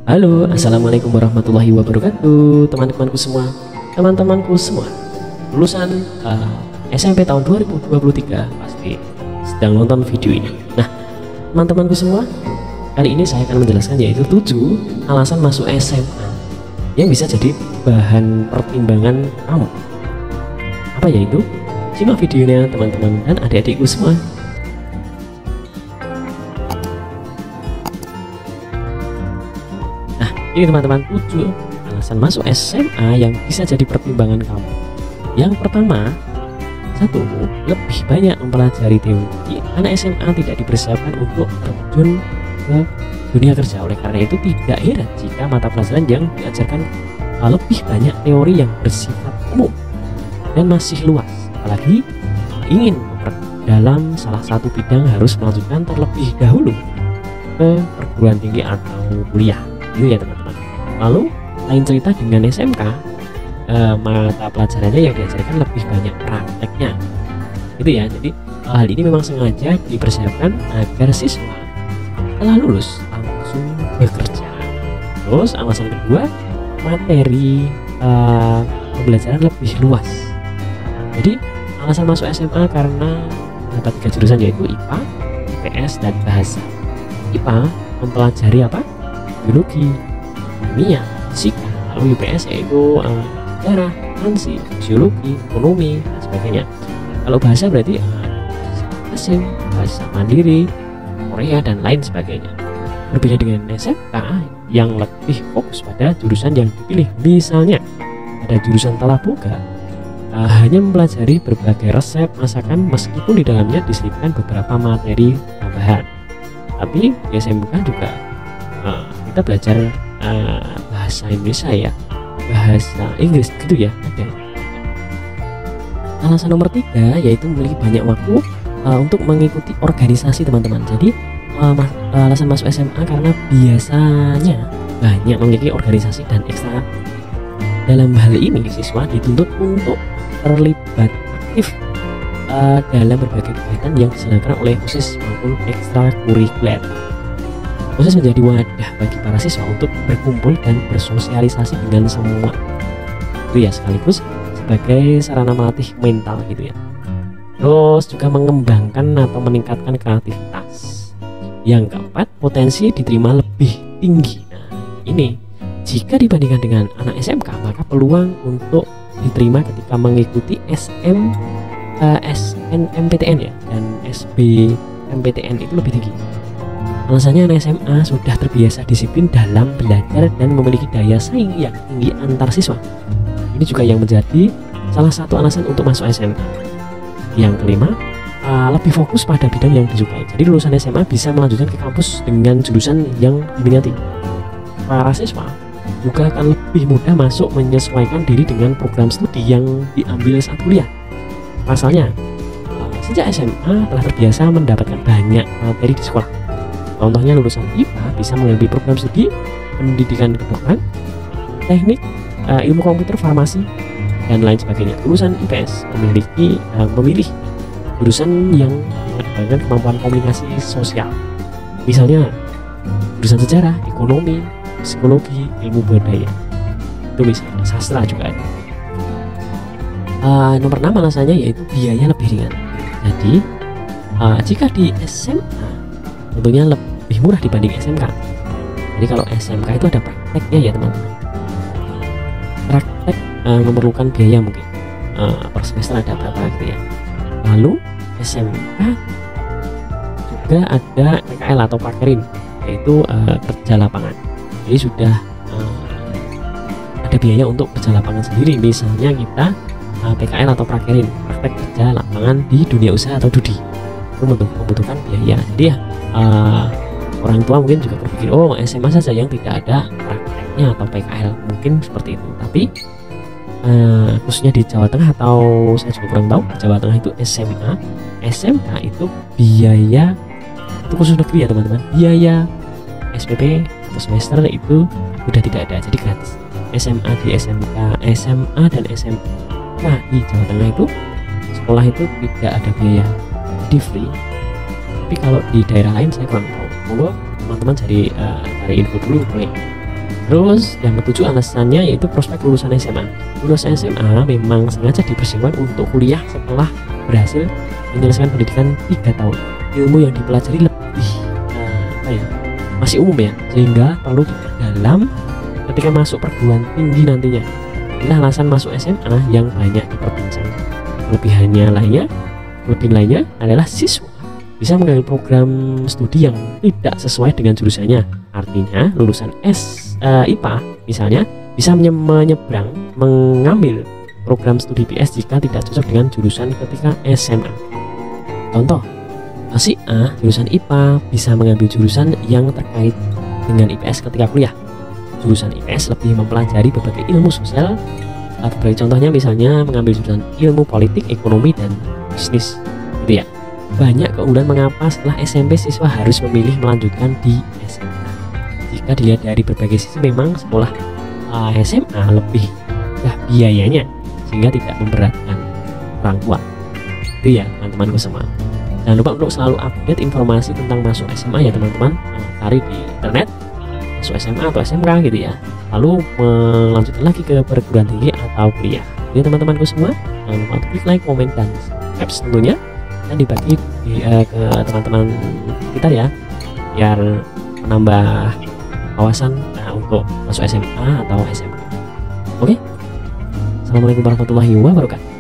Halo, assalamualaikum warahmatullahi wabarakatuh, teman-temanku semua, lulusan SMP tahun 2023 pasti sedang nonton video ini. Nah, teman-temanku semua, kali ini saya akan menjelaskan yaitu 7 alasan masuk SMA yang bisa jadi bahan pertimbangan kamu. Apa yaitu? Simak videonya teman-teman dan adik-adikku semua. Ini teman-teman 7 alasan masuk SMA yang bisa jadi pertimbangan kamu. Yang pertama, 1. Lebih banyak mempelajari teori. Anak SMA tidak dipersiapkan untuk terjun ke dunia kerja. Oleh karena itu tidak heran jika mata pelajaran yang diajarkan lebih banyak teori yang bersifat umum dan masih luas. Apalagi ingin memperdalam salah satu bidang harus melanjutkan terlebih dahulu ke perguruan tinggi atau kuliah. Itu ya teman-teman. Lalu lain cerita dengan SMK, mata pelajarannya yang diajarkan lebih banyak prakteknya, gitu ya. Jadi hal ini memang sengaja dipersiapkan agar siswa setelah lulus langsung bekerja. Terus alasan kedua, materi pembelajaran lebih luas. Jadi alasan masuk SMA karena dapat 3 jurusan yaitu IPA, IPS, dan bahasa. IPA mempelajari apa? Biologi, kimia, fisika. Lalu IPS yaitu sejarah, sains, sosiologi, ekonomi, dan sebagainya. Kalau bahasa berarti asing, bahasa mandiri, Korea, dan lain sebagainya. Berbeda dengan SMK yang lebih fokus pada jurusan yang dipilih. Misalnya pada jurusan tata boga hanya mempelajari berbagai resep masakan meskipun di dalamnya diselipkan beberapa materi tambahan. Tapi di SMK juga kita belajar bahasa Indonesia ya, bahasa Inggris gitu ya, ada. Alasan nomor 3 yaitu memiliki banyak waktu untuk mengikuti organisasi teman-teman. Jadi alasan masuk SMA karena biasanya banyak memiliki organisasi dan ekstra. Dalam hal ini siswa dituntut untuk terlibat aktif dalam berbagai kegiatan yang diselenggarakan oleh OSIS maupun ekstrakurikuler. OSIS menjadi wadah bagi para siswa untuk berkumpul dan bersosialisasi dengan semua. Itu ya, sekaligus sebagai sarana melatih mental gitu ya. Terus juga mengembangkan atau meningkatkan kreativitas. Yang keempat, potensi diterima lebih tinggi. Nah, ini jika dibandingkan dengan anak SMK, maka peluang untuk diterima ketika mengikuti SNMPTN ya dan SBMPTN itu lebih tinggi. Alasannya anak SMA sudah terbiasa disiplin dalam belajar dan memiliki daya saing yang tinggi antar siswa. Ini juga yang menjadi salah satu alasan untuk masuk SMA. Yang kelima, lebih fokus pada bidang yang disukai. Jadi lulusan SMA bisa melanjutkan ke kampus dengan jurusan yang diminati. Para siswa juga akan lebih mudah masuk menyesuaikan diri dengan program studi yang diambil saat kuliah. Pasalnya, sejak SMA telah terbiasa mendapatkan banyak materi di sekolah. Contohnya lulusan IPA bisa mengambil program studi pendidikan kedokteran, teknik, ilmu komputer, farmasi, dan lain sebagainya. Lulusan IPS memilih jurusan yang mengembangkan kemampuan komunikasi sosial. Misalnya jurusan sejarah, ekonomi, psikologi, ilmu budaya. Itu misalnya sastra juga ada. Nomor 6 alasannya yaitu biaya lebih ringan. Jadi jika di SMA tentunya lebih murah dibanding SMK. Jadi kalau SMK itu ada prakteknya ya teman-teman. Praktek memerlukan biaya mungkin per semester ada berapa gitu ya. Lalu SMK juga ada PKL atau prakerin, yaitu kerja lapangan. Jadi sudah ada biaya untuk kerja lapangan sendiri. Misalnya kita PKL atau prakerin, praktek kerja lapangan di dunia usaha atau DUDI, itu membutuhkan biaya. Jadi ya orang tua mungkin juga berpikir, oh SMA saja yang tidak ada prakteknya atau PKL, mungkin seperti itu. Tapi khususnya di Jawa Tengah atau saya juga kurang tahu, Jawa Tengah itu SMA, SMK itu biaya itu khusus negeri ya teman-teman. Biaya SPP atau semester itu sudah tidak ada, jadi gratis. SMA di SMK, SMA dan SMK di Jawa Tengah itu sekolah itu tidak ada biaya, jadi free. Tapi kalau di daerah lain saya kurang tahu. Monggo teman-teman cari info dulu boleh. Terus yang ketujuh alasannya yaitu prospek lulusan SMA. Lulusan SMA memang sengaja dipersiapkan untuk kuliah setelah berhasil menyelesaikan pendidikan 3 tahun. Ilmu yang dipelajari lebih masih umum ya, sehingga perlu diperdalam ketika masuk perguruan tinggi nantinya. Inilah alasan masuk SMA yang banyak diperbincang. Kelebihan lainnya adalah siswa bisa mengambil program studi yang tidak sesuai dengan jurusannya. Artinya lulusan IPA misalnya bisa menyeberang mengambil program studi PS jika tidak cocok dengan jurusan ketika SMA. Contoh, si A jurusan IPA bisa mengambil jurusan yang terkait dengan IPS ketika kuliah. Jurusan IPS lebih mempelajari berbagai ilmu sosial. Sebagai contohnya misalnya mengambil jurusan ilmu politik, ekonomi, dan bisnis gitu ya. Banyak keunggulan mengapa setelah SMP siswa harus memilih melanjutkan di SMA. Jika dilihat dari berbagai sisi, memang sekolah SMA lebih mudah biayanya sehingga tidak memberatkan orang tua. Itu ya teman-temanku semua. Jangan lupa untuk selalu update informasi tentang masuk SMA ya teman-teman. Cari di internet masuk SMA atau SMK gitu ya, lalu melanjutkan lagi ke perguruan tinggi atau kuliah. Jadi teman-temanku semua, jangan lupa untuk klik like, komen, dan subscribe tentunya, dan dibagi ke teman-teman kita ya, biar menambah wawasan untuk masuk SMA atau SMK. Oke, assalamualaikum warahmatullahi wabarakatuh.